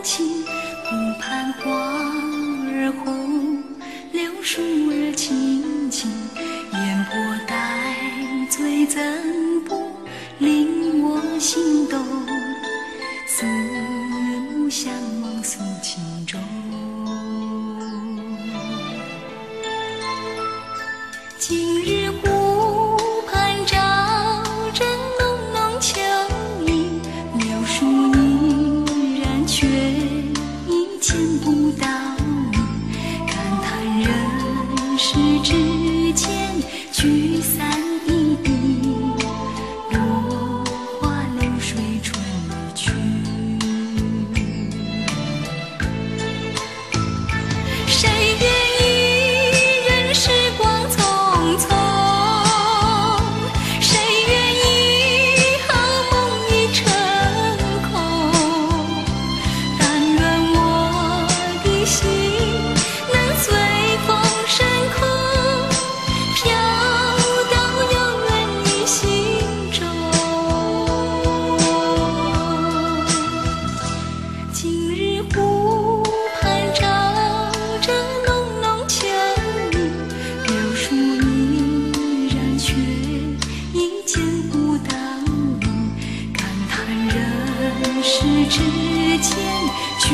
情，湖畔花儿红，柳树儿青青，烟波带醉怎不令我心动？四目相望诉情衷。今日湖畔照着浓浓秋意，柳树依然却已见不到你。感叹人世之间聚散依依，落花流水春已去。谁愿意任时光匆匆，谁愿意好梦已成空？但愿我的心能随风升空，飘到永远你心中。今日湖畔照着浓浓秋意，柳树依然却已见不到你。感叹人世之间聚